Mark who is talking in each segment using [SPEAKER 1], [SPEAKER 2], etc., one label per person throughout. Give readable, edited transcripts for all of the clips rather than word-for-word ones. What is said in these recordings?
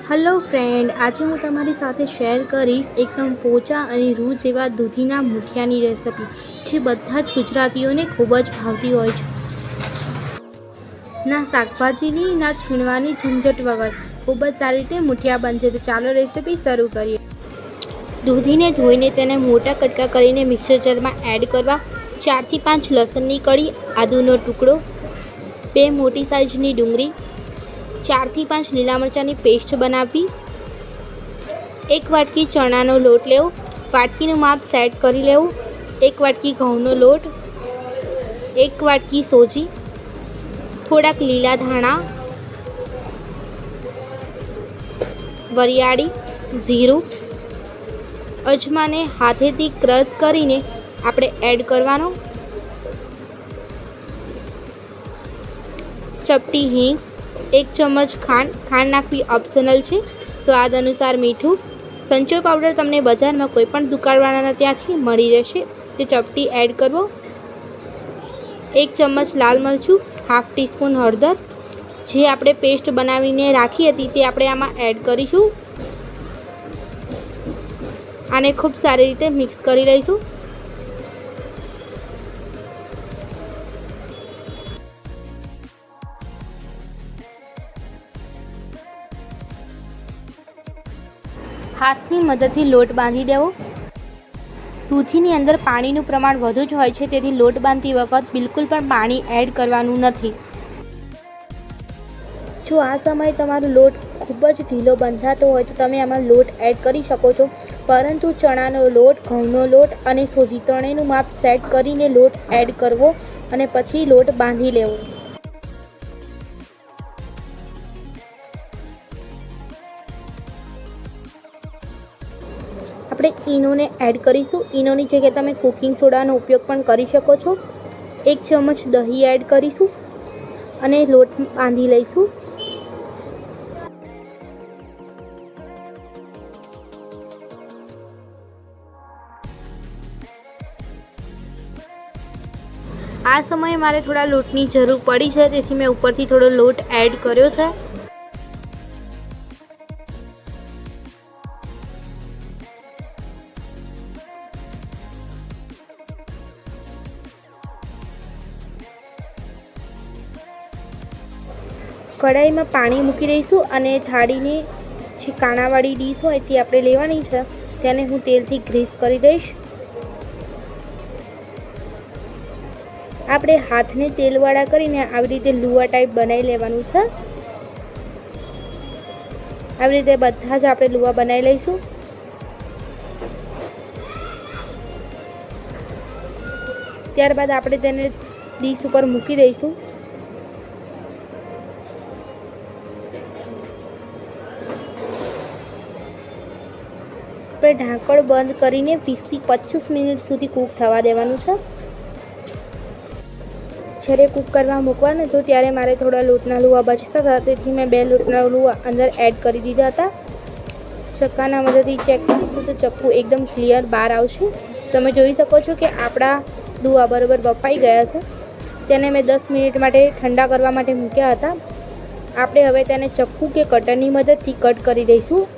[SPEAKER 1] Hello friend, આજે હું તમારી સાથે શેર કરીશ એકદમ પોચા અને રૂ જેવા દૂધીના મૂઠિયાની રેસિપી, જે બધા જ ગુજરાતીઓને ખૂબ જ ભાવતી હોય છે. ના શાકભાજીની ના છીણવાની ઝંઝટ વગર ખૂબ જ સારી રીતે મૂઠિયા બનશે. તો ચાલો રેસિપી શરૂ કરીએ. દૂધીને ધોઈને તેને મોટા કટકા કરીને મિક્સર જારમાં એડ કરવા. 4 થી 5 લસણની કળી, આદુનો ટુકડો, 2 મોટી સાઇઝની ડુંગળી, 4 થી 5 લીલા મરચાંની પેસ્ટ બનાવવી. 1 વાટકી ચણાનો લોટ લેવો, વાટકીનું માપ સેટ કરી લેવું. 1 વાટકી ઘઉંનો લોટ, 1 વાટકી સોજી, થોડાક લીલા ધાણા, વરિયાળી, જીરું, અજમાને હાથેથી ક્રશ કરીને આપણે એડ કરવાનો. ચપટી હિંગ, 1 ચમચ ખાંડ નાખવી ઓપ્શનલ છે. સ્વાદ અનુસાર મીઠું. સંચળ પાવડર તમને બજારમાં કોઈ પણ દુકાનવાળાના ત્યાંથી મળી રહેશે, તે ચપટી એડ કરવો. 1 ચમચ લાલ મરચું, હાફ ટીસ્પૂન હળદર, જે આપણે પેસ્ટ બનાવીને રાખી હતી તે આપણે આમાં એડ કરીશું. આને ખૂબ સારી રીતે મિક્સ કરી લઈશું. હાથની મદદથી લોટ બાંધી દેવો. દૂધીની અંદર પાણીનું પ્રમાણ વધુ જ હોય છે, તેથી લોટ બાંધતી વખત બિલકુલ પણ પાણી એડ કરવાનું નથી. જો આ સમયે તમારો લોટ ખૂબ જ ઢીલો બંધાતો હોય તો તમે આમાં લોટ એડ કરી શકો છો, પરંતુ ચણાનો લોટ, ઘઉંનો લોટ અને સોજી ત્રણેયનું માપ સેટ કરીને લોટ એડ કરવો અને પછી લોટ બાંધી લેવો. આપણે ઈનોને એડ કરીશું. ઈનોની જગ્યાએ તમે કુકિંગ સોડાનો ઉપયોગ પણ કરી શકો છો. 1 ચમચ દહીં એડ કરીશું અને લોટ બાંધી લઈશું. આ સમયે મારે થોડા લોટની જરૂર પડી છે, તેથી મેં ઉપરથી થોડો લોટ એડ કર્યો છે. કઢાઈમાં પાણી મૂકી દઈશું અને થાળીની જે કાણાવાળી ડીશ હોય તે આપણે લેવાની છે, તેને હું તેલથી ગ્રીસ કરી દઈશ. આપણે હાથને તેલવાળા કરીને આવી રીતે લુવા ટાઈપ બનાવી લેવાનું છે. આવી રીતે બધા જ આપણે લુવા બનાવી લઈશું. ત્યારબાદ આપણે તેને ડીશ ઉપર મૂકી દઈશું. આપણે ઢાંકણ બંધ કરીને 20 થી 25 મિનિટ સુધી કૂક થવા દેવાનું છે. જ્યારે કૂક કરવા મૂકવાનું હતું ત્યારે મારે થોડા લોટના લુવા બચતા હતા, તેથી મેં 2 લોટના લુવા અંદર એડ કરી દીધા હતા. ચક્કાના મદદથી ચેક કરીશું તો ચક્કુ એકદમ ક્લિયર બહાર આવશે. તમે જોઈ શકો છો કે આપણા લુવા બરાબર બફાઈ ગયા છે. તેને મેં 10 મિનિટ માટે ઠંડા કરવા માટે મૂક્યા હતા. આપણે હવે તેને ચક્કુ કે કટરની મદદથી કટ કરી દઈશું.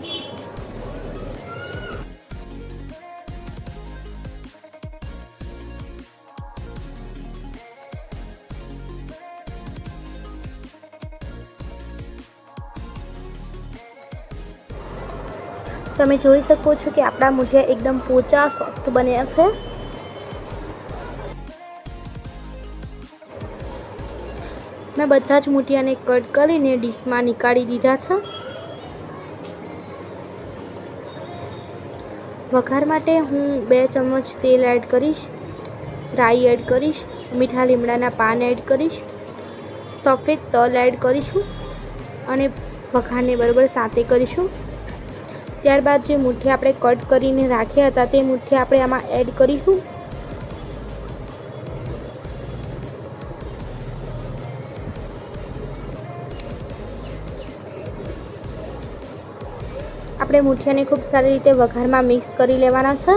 [SPEAKER 1] તમે જોઈ શકો છો કે આપણા મૂઠિયા એકદમ પોચા સોફ્ટ બન્યા છે. મેં બધા જ મૂઠિયાને કટ કરીને ડીશમાં નીકાળી દીધા છે. વઘાર માટે હું 2 ચમચ તેલ એડ કરીશ, રાઈ એડ કરીશ, મીઠા લીમડાના પાન એડ કરીશ, સફેદ તલ એડ કરીશું અને વઘારને બરાબર સાથે કરીશું. ત્યારબાદ જે મૂઠિયા આપણે કટ કરીને રાખ્યા હતા તે મૂઠિયા આપણે આમાં એડ કરીશું. આપણે મૂઠિયાને ખૂબ સારી રીતે વઘારમાં મિક્સ કરી લેવાના છે.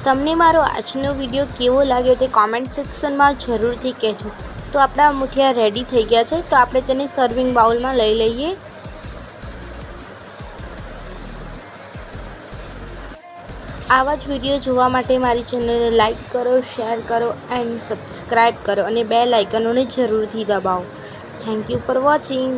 [SPEAKER 1] તમને મારો આજનો વિડીયો કેવો લાગ્યો તે કોમેન્ટ સેક્શનમાં જરૂરથી કહેજો. તો આપણા મુઠિયા રેડી થઈ ગયા છે, તો આપણે તેને સર્વિંગ બાઉલમાં લઈ લઈએ. આવા જ વિડીયો જોવા માટે મારી ચેનલને લાઈક કરો, શેર કરો એન્ડ સબસ્ક્રાઈબ કરો અને બેલ આઇકનને જરૂરથી દબાવો. Thank you for watching.